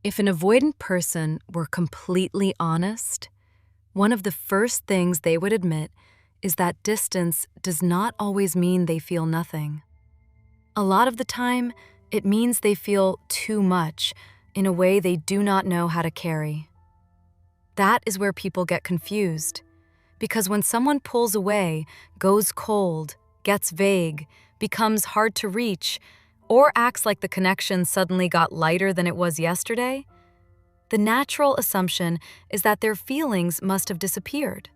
If an avoidant person were completely honest, one of the first things they would admit is that distance does not always mean they feel nothing. A lot of the time, it means they feel too much in a way they do not know how to carry. That is where people get confused, because when someone pulls away, goes cold, gets vague, becomes hard to reach, or acts like the connection suddenly got lighter than it was yesterday, the natural assumption is that their feelings must have disappeared.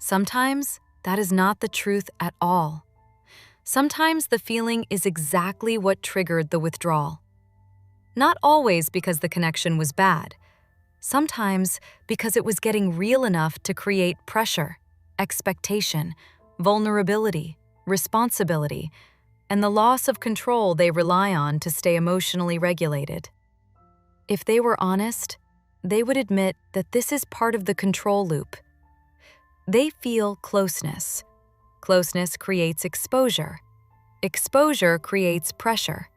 Sometimes that is not the truth at all. Sometimes the feeling is exactly what triggered the withdrawal. Not always because the connection was bad. Sometimes because it was getting real enough to create pressure, expectation, vulnerability, responsibility, and the loss of control they rely on to stay emotionally regulated. If they were honest, they would admit that this is part of the control loop. They feel closeness. Closeness creates exposure. Exposure creates pressure.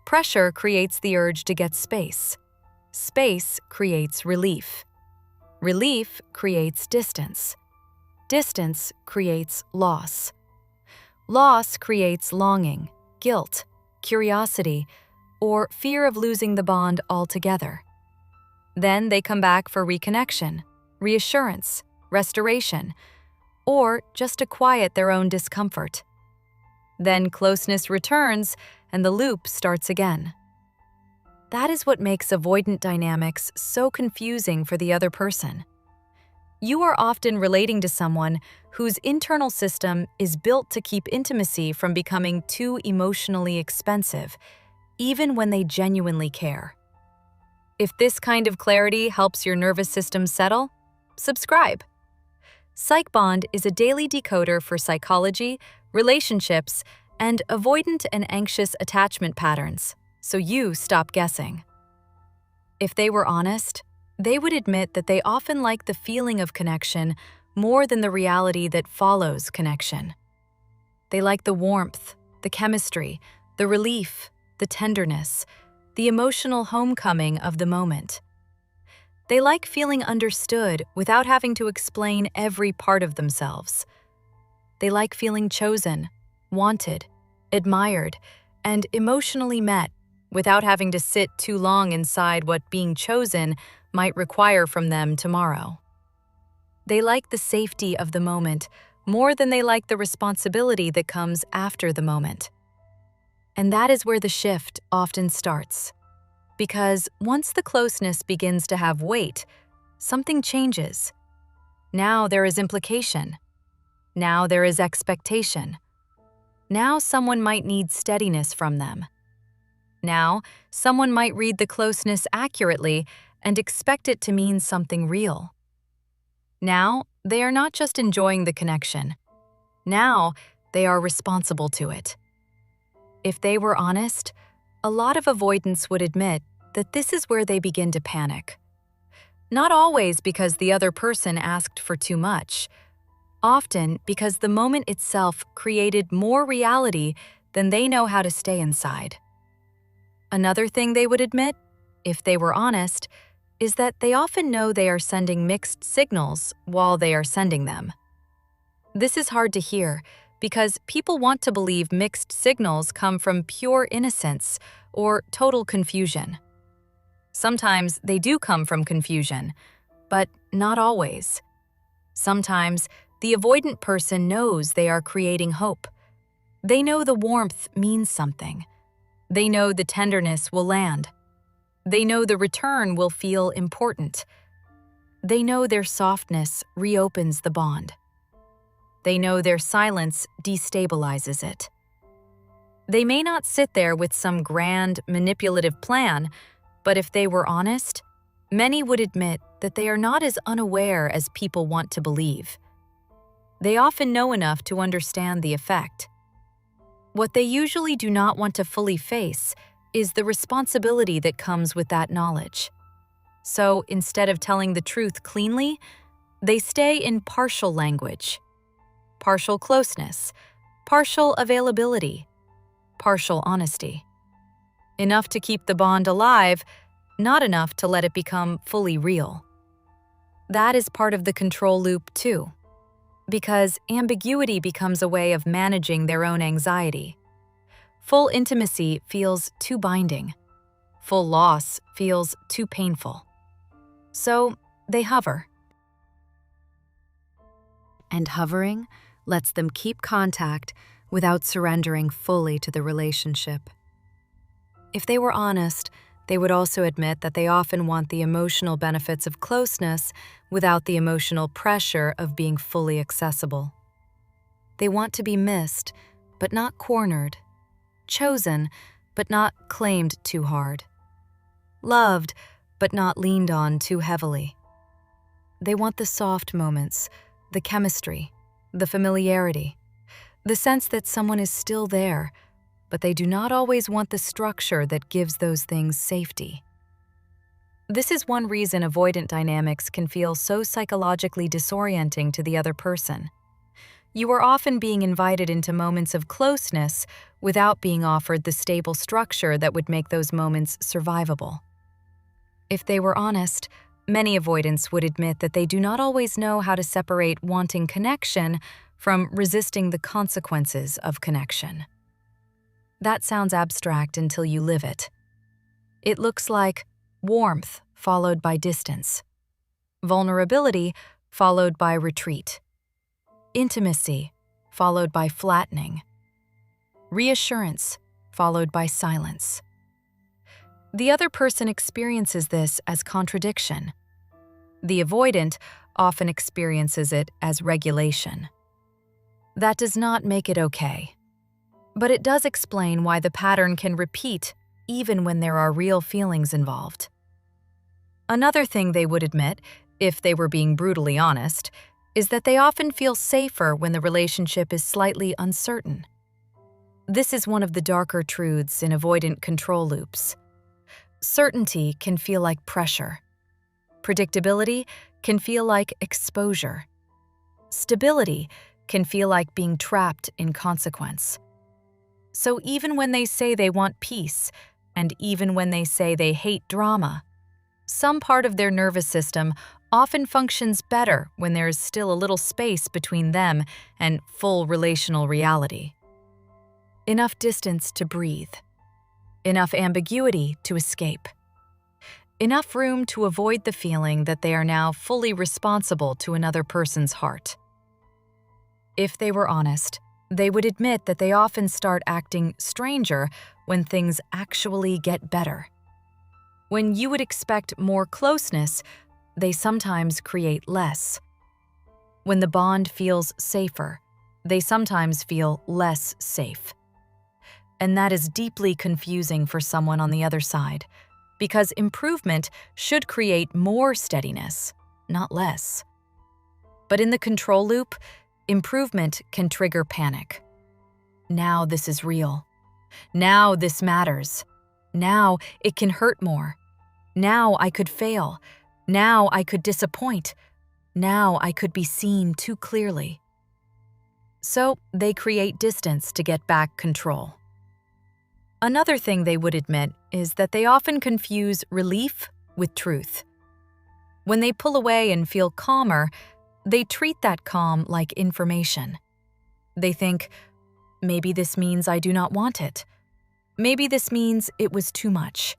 Pressure creates the urge to get space. Space creates relief. Relief creates distance. Distance creates loss. Loss creates longing, guilt, curiosity, or fear of losing the bond altogether. Then they come back for reconnection, reassurance, restoration, or just to quiet their own discomfort. Then closeness returns and the loop starts again. That is what makes avoidant dynamics so confusing for the other person. You are often relating to someone whose internal system is built to keep intimacy from becoming too emotionally expensive, even when they genuinely care. If this kind of clarity helps your nervous system settle, subscribe. PsychBond is a daily decoder for psychology, relationships, and avoidant and anxious attachment patterns, so you stop guessing. If they were honest, they would admit that they often like the feeling of connection more than the reality that follows connection. They like the warmth, the chemistry, the relief, the tenderness, the emotional homecoming of the moment. They like feeling understood without having to explain every part of themselves. They like feeling chosen, wanted, admired, and emotionally met without having to sit too long inside what being chosen might require from them tomorrow. They like the safety of the moment more than they like the responsibility that comes after the moment. And that is where the shift often starts. Because once the closeness begins to have weight, something changes. Now there is implication. Now there is expectation. Now someone might need steadiness from them. Now someone might read the closeness accurately and expect it to mean something real. Now they are not just enjoying the connection. Now they are responsible to it. If they were honest, a lot of avoidants would admit that this is where they begin to panic. Not always because the other person asked for too much, often because the moment itself created more reality than they know how to stay inside. Another thing they would admit, if they were honest, is that they often know they are sending mixed signals while they are sending them. This is hard to hear because people want to believe mixed signals come from pure innocence or total confusion. Sometimes they do come from confusion, but not always. Sometimes the avoidant person knows they are creating hope. They know the warmth means something. They know the tenderness will land. They know the return will feel important. They know their softness reopens the bond. They know their silence destabilizes it. They may not sit there with some grand, manipulative plan, but if they were honest, many would admit that they are not as unaware as people want to believe. They often know enough to understand the effect. What they usually do not want to fully face is the responsibility that comes with that knowledge. So instead of telling the truth cleanly, they stay in partial language. Partial closeness, partial availability, partial honesty. Enough to keep the bond alive, not enough to let it become fully real. That is part of the control loop too, because ambiguity becomes a way of managing their own anxiety. Full intimacy feels too binding. Full loss feels too painful. So they hover. And hovering lets them keep contact without surrendering fully to the relationship. If they were honest, they would also admit that they often want the emotional benefits of closeness without the emotional pressure of being fully accessible. They want to be missed, but not cornered, chosen, but not claimed too hard, loved, but not leaned on too heavily. They want the soft moments, the chemistry, the familiarity, the sense that someone is still there, but they do not always want the structure that gives those things safety. This is one reason avoidant dynamics can feel so psychologically disorienting to the other person. You are often being invited into moments of closeness without being offered the stable structure that would make those moments survivable. If they were honest, many avoidants would admit that they do not always know how to separate wanting connection from resisting the consequences of connection. That sounds abstract until you live it. It looks like warmth followed by distance, vulnerability followed by retreat, intimacy followed by flattening, reassurance followed by silence. The other person experiences this as contradiction. The avoidant often experiences it as regulation. That does not make it okay. But it does explain why the pattern can repeat even when there are real feelings involved. Another thing they would admit, if they were being brutally honest, is that they often feel safer when the relationship is slightly uncertain. This is one of the darker truths in avoidant control loops. Certainty can feel like pressure. Predictability can feel like exposure. Stability can feel like being trapped in consequence. So even when they say they want peace, and even when they say they hate drama, some part of their nervous system often functions better when there is still a little space between them and full relational reality. Enough distance to breathe. Enough ambiguity to escape. Enough room to avoid the feeling that they are now fully responsible to another person's heart. If they were honest, they would admit that they often start acting stranger when things actually get better. When you would expect more closeness, they sometimes create less. When the bond feels safer, they sometimes feel less safe. And that is deeply confusing for someone on the other side, because improvement should create more steadiness, not less. But in the control loop, improvement can trigger panic. Now this is real. Now this matters. Now it can hurt more. Now I could fail. Now I could disappoint. Now I could be seen too clearly. So they create distance to get back control. Another thing they would admit is that they often confuse relief with truth. When they pull away and feel calmer, they treat that calm like information. They think, maybe this means I do not want it. Maybe this means it was too much.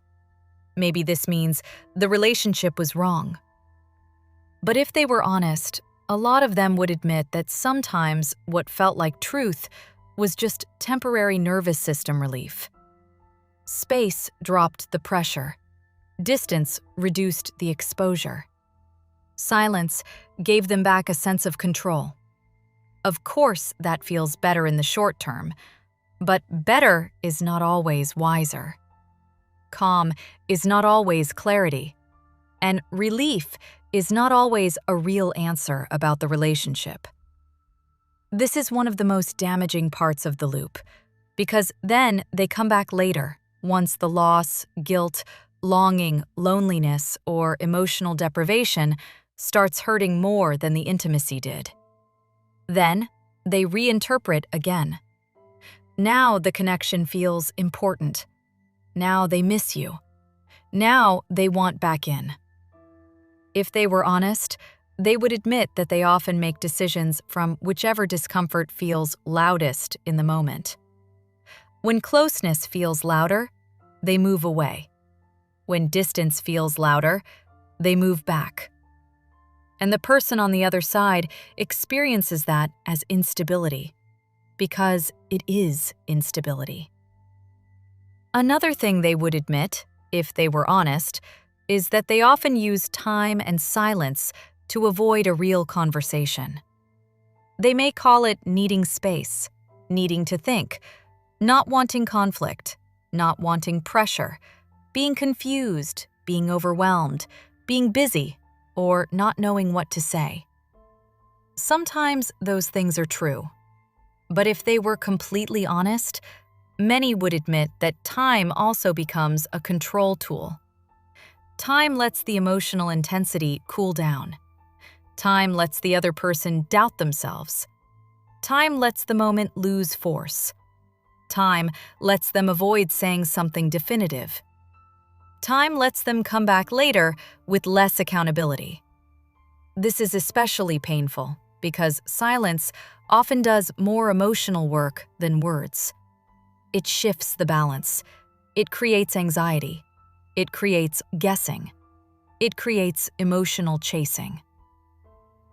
Maybe this means the relationship was wrong. But if they were honest, a lot of them would admit that sometimes what felt like truth was just temporary nervous system relief. Space dropped the pressure. Distance reduced the exposure. Silence gave them back a sense of control. Of course, that feels better in the short term, but better is not always wiser. Calm is not always clarity, and relief is not always a real answer about the relationship. This is one of the most damaging parts of the loop, because then they come back later, once the loss, guilt, longing, loneliness, or emotional deprivation starts hurting more than the intimacy did. Then, they reinterpret again. Now the connection feels important. Now they miss you. Now they want back in. If they were honest, they would admit that they often make decisions from whichever discomfort feels loudest in the moment. When closeness feels louder, they move away. When distance feels louder, they move back. And the person on the other side experiences that as instability, because it is instability. Another thing they would admit, if they were honest, is that they often use time and silence to avoid a real conversation. They may call it needing space, needing to think, not wanting conflict, not wanting pressure, being confused, being overwhelmed, being busy, or not knowing what to say. Sometimes those things are true. But if they were completely honest, many would admit that time also becomes a control tool. Time lets the emotional intensity cool down. Time lets the other person doubt themselves. Time lets the moment lose force. Time lets them avoid saying something definitive. Time lets them come back later with less accountability. This is especially painful because silence often does more emotional work than words. It shifts the balance. It creates anxiety. It creates guessing. It creates emotional chasing.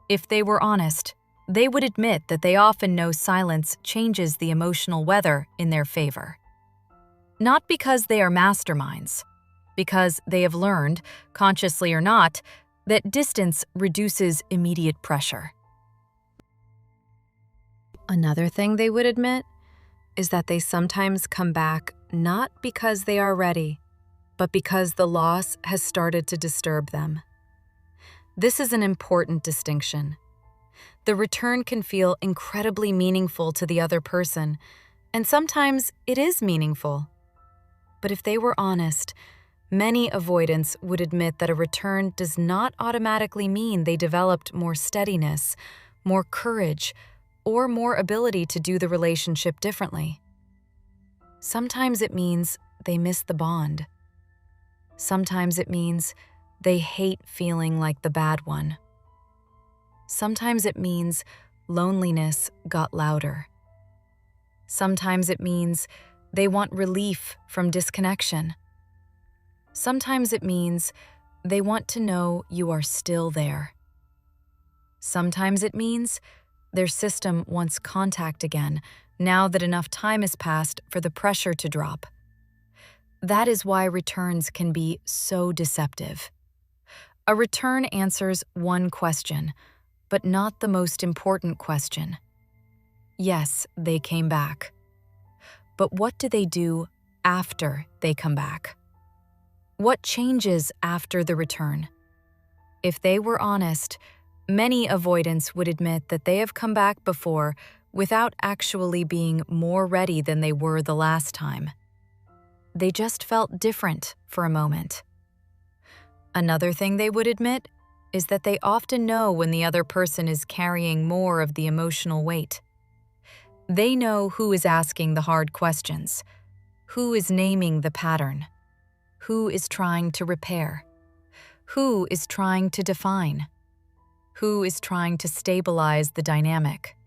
If they were honest, they would admit that they often know silence changes the emotional weather in their favor. Not because they are masterminds, because they have learned, consciously or not, that distance reduces immediate pressure. Another thing they would admit is that they sometimes come back not because they are ready, but because the loss has started to disturb them. This is an important distinction. The return can feel incredibly meaningful to the other person, and sometimes it is meaningful. But if they were honest, many avoidants would admit that a return does not automatically mean they developed more steadiness, more courage, or more ability to do the relationship differently. Sometimes it means they miss the bond. Sometimes it means they hate feeling like the bad one. Sometimes it means loneliness got louder. Sometimes it means they want relief from disconnection. Sometimes it means they want to know you are still there. Sometimes it means their system wants contact again, now that enough time has passed for the pressure to drop. That is why returns can be so deceptive. A return answers one question, but not the most important question. Yes, they came back. But what do they do after they come back? What changes after the return? If they were honest, many avoidants would admit that they have come back before without actually being more ready than they were the last time. They just felt different for a moment. Another thing they would admit is that they often know when the other person is carrying more of the emotional weight. They know who is asking the hard questions, who is naming the pattern, who is trying to repair, who is trying to define, who is trying to stabilize the dynamic.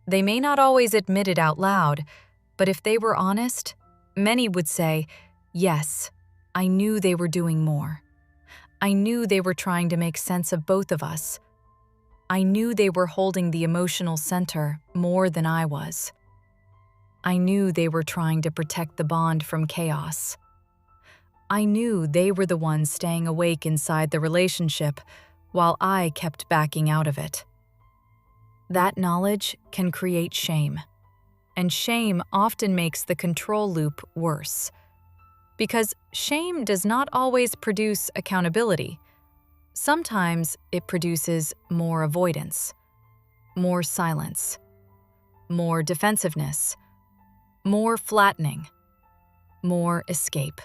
They may not always admit it out loud, but if they were honest, many would say, yes, I knew they were doing more. I knew they were trying to make sense of both of us. I knew they were holding the emotional center more than I was. I knew they were trying to protect the bond from chaos. I knew they were the ones staying awake inside the relationship while I kept backing out of it. That knowledge can create shame, and shame often makes the control loop worse. Because shame does not always produce accountability. Sometimes it produces more avoidance, more silence, more defensiveness, more flattening, more escape.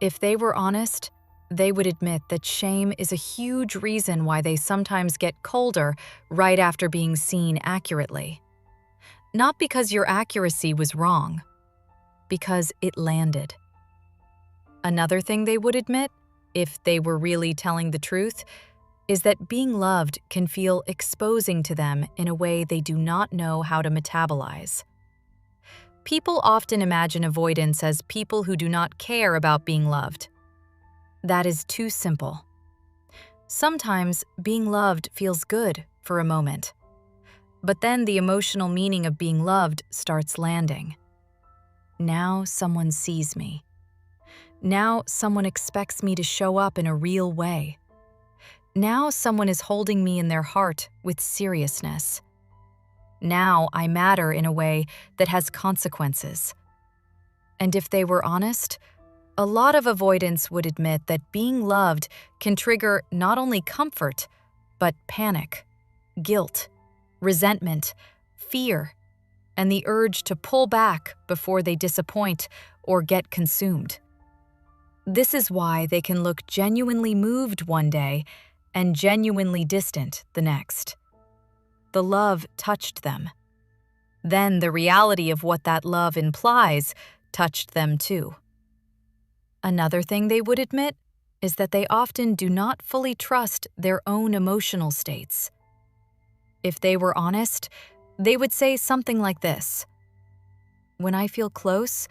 If they were honest, they would admit that shame is a huge reason why they sometimes get colder right after being seen accurately. Not because your accuracy was wrong, because it landed. Another thing they would admit, if they were really telling the truth, is that being loved can feel exposing to them in a way they do not know how to metabolize. People often imagine avoidance as people who do not care about being loved. That is too simple. Sometimes being loved feels good for a moment, but then the emotional meaning of being loved starts landing. Now someone sees me. Now someone expects me to show up in a real way. Now someone is holding me in their heart with seriousness. Now I matter in a way that has consequences. And if they were honest, a lot of avoidants would admit that being loved can trigger not only comfort, but panic, guilt, resentment, fear, and the urge to pull back before they disappoint or get consumed. This is why they can look genuinely moved one day and genuinely distant the next. The love touched them. Then the reality of what that love implies touched them too. Another thing they would admit is that they often do not fully trust their own emotional states. If they were honest, they would say something like this: "When I feel close,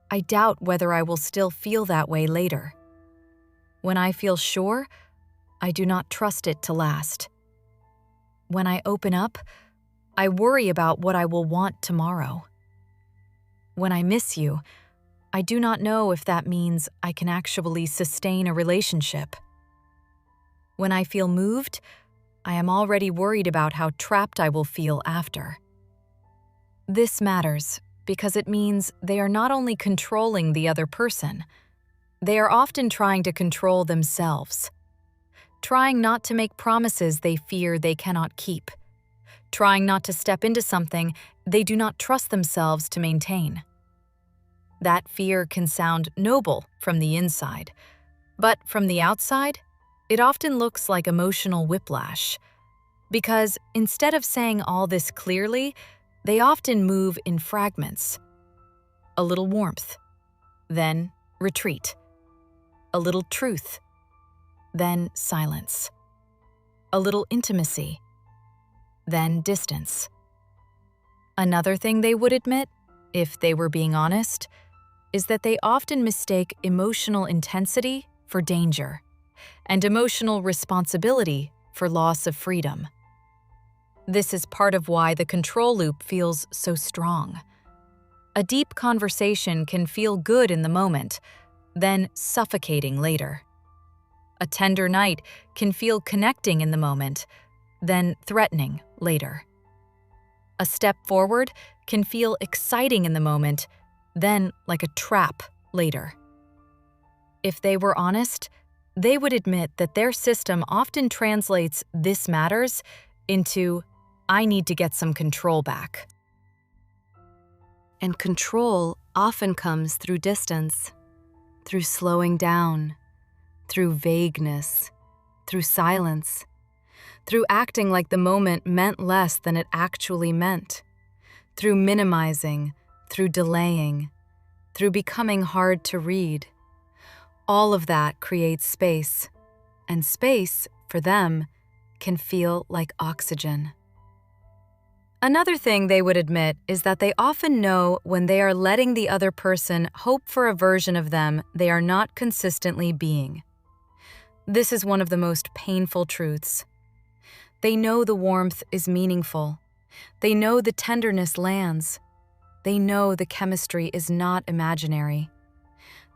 I doubt whether I will still feel that way later. When I feel sure, I do not trust it to last. When I open up, I worry about what I will want tomorrow. When I miss you, I do not know if that means I can actually sustain a relationship. When I feel moved, I am already worried about how trapped I will feel after." This matters because it means they are not only controlling the other person, they are often trying to control themselves. Trying not to make promises they fear they cannot keep. Trying not to step into something they do not trust themselves to maintain. That fear can sound noble from the inside, but from the outside, it often looks like emotional whiplash. Because instead of saying all this clearly, they often move in fragments. A little warmth, then retreat. A little truth, then silence. A little intimacy, then distance. Another thing they would admit, if they were being honest, is that they often mistake emotional intensity for danger, and emotional responsibility for loss of freedom. This is part of why the control loop feels so strong. A deep conversation can feel good in the moment, then suffocating later. A tender night can feel connecting in the moment, then threatening later. A step forward can feel exciting in the moment, then like a trap later. If they were honest, they would admit that their system often translates "this matters" into "I need to get some control back." And control often comes through distance, through slowing down, through vagueness, through silence, through acting like the moment meant less than it actually meant, through minimizing, through delaying, through becoming hard to read. All of that creates space, and space, for them, can feel like oxygen. Another thing they would admit is that they often know when they are letting the other person hope for a version of them they are not consistently being. This is one of the most painful truths. They know the warmth is meaningful. They know the tenderness lands. They know the chemistry is not imaginary.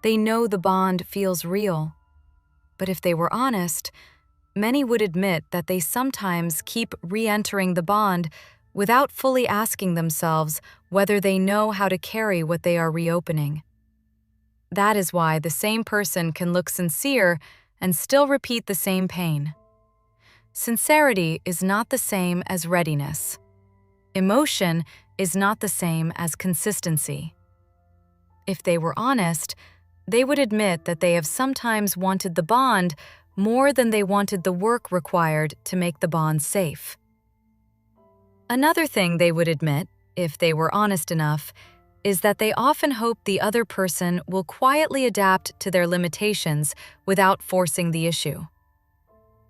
They know the bond feels real. But if they were honest, many would admit that they sometimes keep re-entering the bond without fully asking themselves whether they know how to carry what they are reopening. That is why the same person can look sincere and still repeat the same pain. Sincerity is not the same as readiness. Emotion is not the same as consistency. If they were honest, they would admit that they have sometimes wanted the bond more than they wanted the work required to make the bond safe. Another thing they would admit, if they were honest enough, is that they often hope the other person will quietly adapt to their limitations without forcing the issue.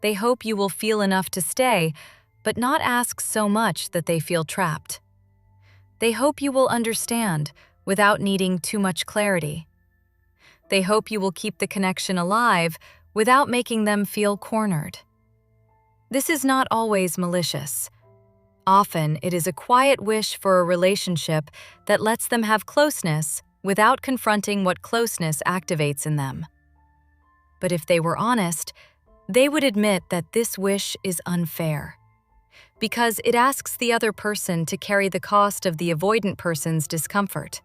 They hope you will feel enough to stay, but not ask so much that they feel trapped. They hope you will understand without needing too much clarity. They hope you will keep the connection alive without making them feel cornered. This is not always malicious. Often, it is a quiet wish for a relationship that lets them have closeness without confronting what closeness activates in them. But if they were honest, they would admit that this wish is unfair, because it asks the other person to carry the cost of the avoidant person's discomfort.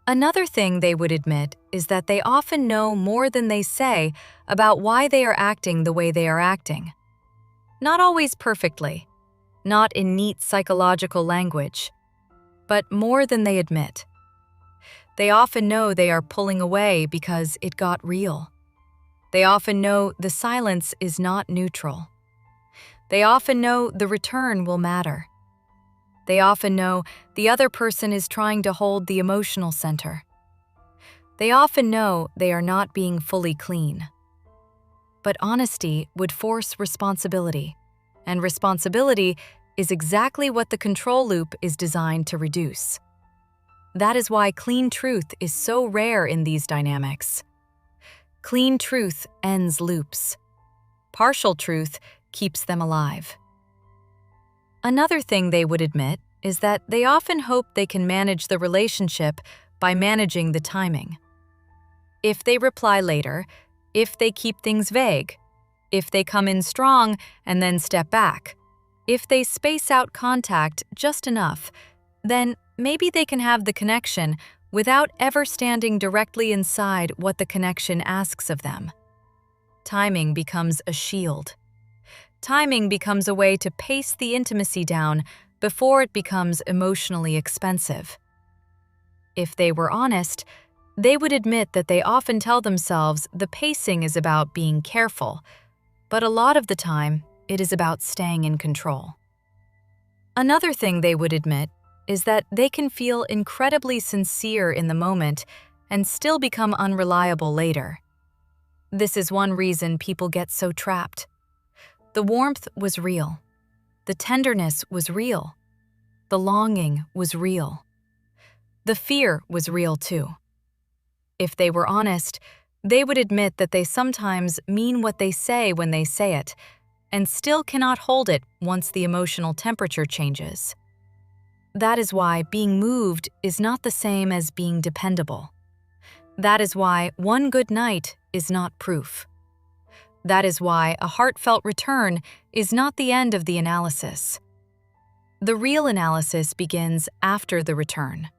Another thing they would admit is that they often know more than they say about why they are acting the way they are acting. Not always perfectly, not in neat psychological language, but more than they admit. They often know they are pulling away because it got real. They often know the silence is not neutral. They often know the return will matter. They often know the other person is trying to hold the emotional center. They often know they are not being fully clean. But honesty would force responsibility, and responsibility is exactly what the control loop is designed to reduce. That is why clean truth is so rare in these dynamics. Clean truth ends loops. Partial truth keeps them alive. Another thing they would admit is that they often hope they can manage the relationship by managing the timing. If they reply later, if they keep things vague, if they come in strong and then step back, if they space out contact just enough, then maybe they can have the connection without ever standing directly inside what the connection asks of them. Timing becomes a shield. Timing becomes a way to pace the intimacy down before it becomes emotionally expensive. If they were honest, they would admit that they often tell themselves the pacing is about being careful, but a lot of the time, it is about staying in control. Another thing they would admit is that they can feel incredibly sincere in the moment and still become unreliable later. This is one reason people get so trapped. The warmth was real. The tenderness was real. The longing was real. The fear was real too. If they were honest, they would admit that they sometimes mean what they say when they say it, and still cannot hold it once the emotional temperature changes. That is why being moved is not the same as being dependable. That is why one good night is not proof. That is why a heartfelt return is not the end of the analysis. The real analysis begins after the return.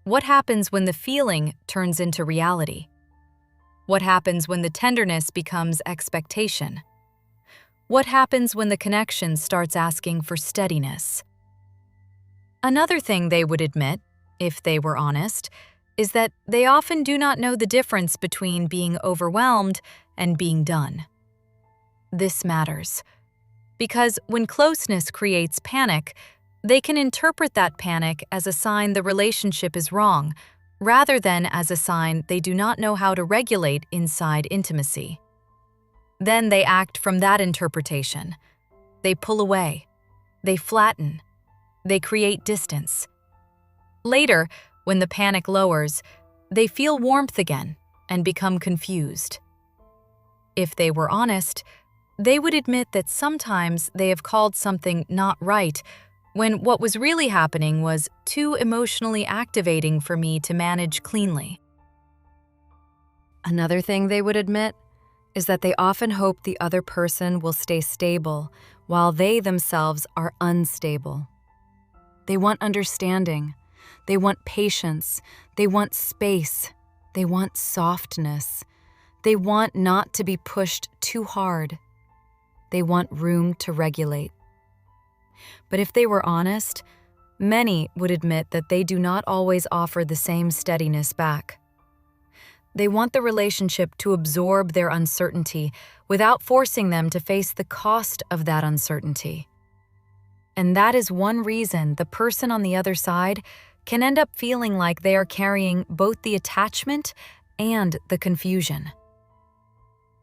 What happens when the feeling turns into reality? What happens when the tenderness becomes expectation? What happens when the connection starts asking for steadiness? Another thing they would admit, if they were honest, is that they often do not know the difference between being overwhelmed and being done. This matters, because when closeness creates panic, they can interpret that panic as a sign the relationship is wrong, rather than as a sign they do not know how to regulate inside intimacy. Then they act from that interpretation. They pull away. They flatten. They create distance. Later, when the panic lowers, they feel warmth again and become confused. If they were honest, they would admit that sometimes they have called something not right when what was really happening was too emotionally activating for me to manage cleanly. Another thing they would admit is that they often hope the other person will stay stable while they themselves are unstable. They want understanding. They want patience. They want space. They want softness. They want not to be pushed too hard. They want room to regulate. But if they were honest, many would admit that they do not always offer the same steadiness back. They want the relationship to absorb their uncertainty without forcing them to face the cost of that uncertainty. And that is one reason the person on the other side can end up feeling like they are carrying both the attachment and the confusion.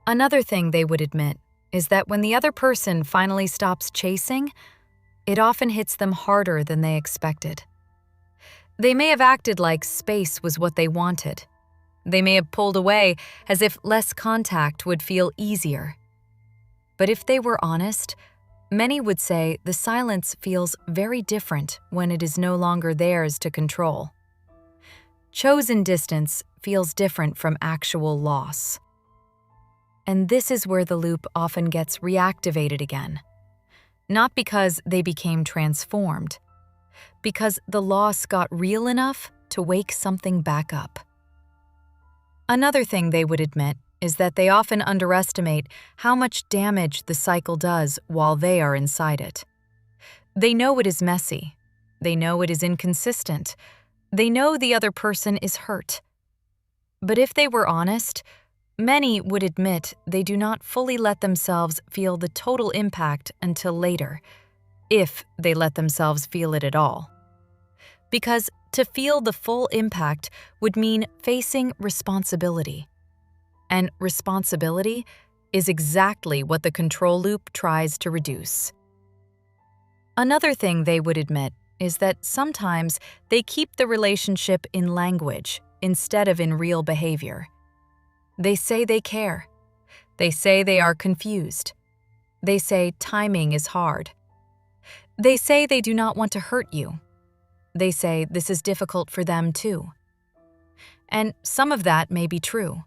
Another thing they would admit is that when the other person finally stops chasing, it often hits them harder than they expected. They may have acted like space was what they wanted. They may have pulled away as if less contact would feel easier. But if they were honest, many would say the silence feels very different when it is no longer theirs to control. Chosen distance feels different from actual loss. And this is where the loop often gets reactivated again. Not because they became transformed, because the loss got real enough to wake something back up. Another thing they would admit is that they often underestimate how much damage the cycle does while they are inside it. They know it is messy. They know it is inconsistent. They know the other person is hurt. But if they were honest, many would admit they do not fully let themselves feel the total impact until later, if they let themselves feel it at all. Because to feel the full impact would mean facing responsibility. And responsibility is exactly what the control loop tries to reduce. Another thing they would admit is that sometimes they keep the relationship in language instead of in real behavior. They say they care. They say they are confused. They say timing is hard. They say they do not want to hurt you. They say this is difficult for them too. And some of that may be true.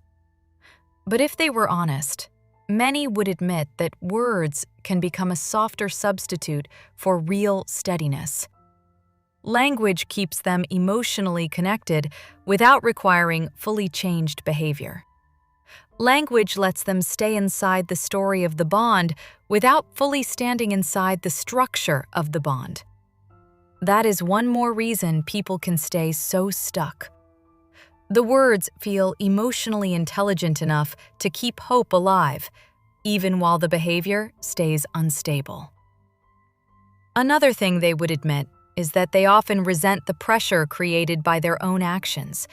But if they were honest, many would admit that words can become a softer substitute for real steadiness. Language keeps them emotionally connected without requiring fully changed behavior. Language lets them stay inside the story of the bond without fully standing inside the structure of the bond. That is one more reason people can stay so stuck. The words feel emotionally intelligent enough to keep hope alive, even while the behavior stays unstable. Another thing they would admit is that they often resent the pressure created by their own actions,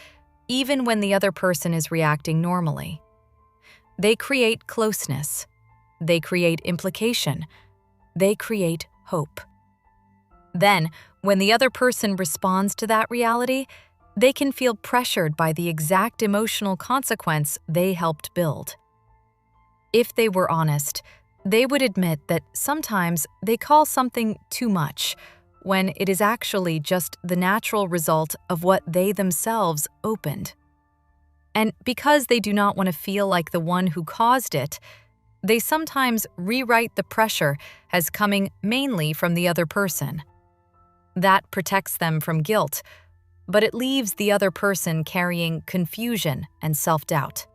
even when the other person is reacting normally. They create closeness. They create implication. They create hope. Then, when the other person responds to that reality, they can feel pressured by the exact emotional consequence they helped build. If they were honest, they would admit that sometimes they call something too much, when it is actually just the natural result of what they themselves opened. And because they do not want to feel like the one who caused it, they sometimes rewrite the pressure as coming mainly from the other person. That protects them from guilt, but it leaves the other person carrying confusion and self-doubt.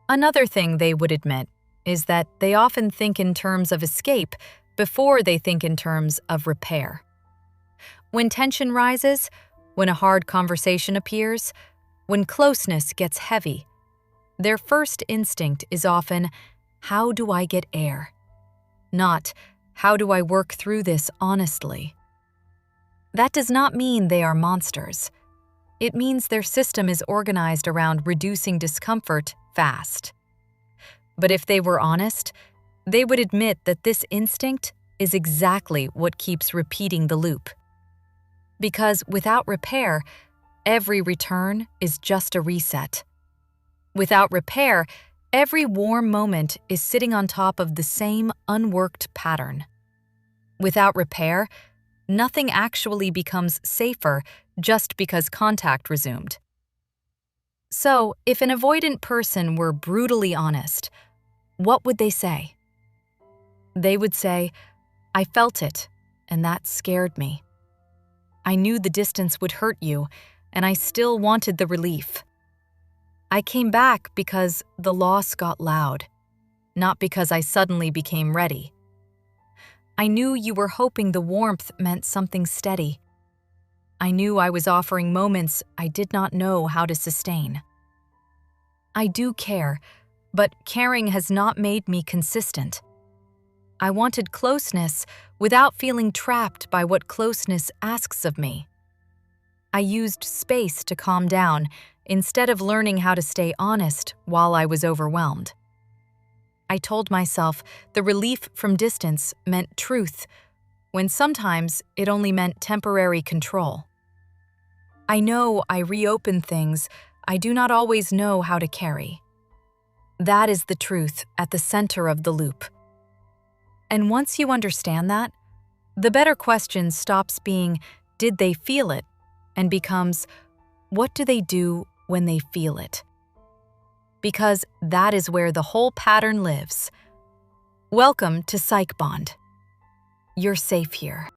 Another thing they would admit is that they often think in terms of escape before they think in terms of repair. When tension rises, when a hard conversation appears, when closeness gets heavy, their first instinct is often, how do I get air? Not, how do I work through this honestly? That does not mean they are monsters. It means their system is organized around reducing discomfort fast. But if they were honest, they would admit that this instinct is exactly what keeps repeating the loop. Because without repair, every return is just a reset. Without repair, every warm moment is sitting on top of the same unworked pattern. Without repair, nothing actually becomes safer just because contact resumed. So, if an avoidant person were brutally honest, what would they say? They would say, I felt it, and that scared me. I knew the distance would hurt you, and I still wanted the relief. I came back because the loss got loud, not because I suddenly became ready. I knew you were hoping the warmth meant something steady. I knew I was offering moments I did not know how to sustain. I do care, but caring has not made me consistent. I wanted closeness without feeling trapped by what closeness asks of me. I used space to calm down instead of learning how to stay honest while I was overwhelmed. I told myself the relief from distance meant truth, when sometimes it only meant temporary control. I know I reopen things I do not always know how to carry. That is the truth at the center of the loop. And once you understand that, the better question stops being, did they feel it, and becomes, what do they do when they feel it? Because that is where the whole pattern lives. Welcome to PsychBond. You're safe here.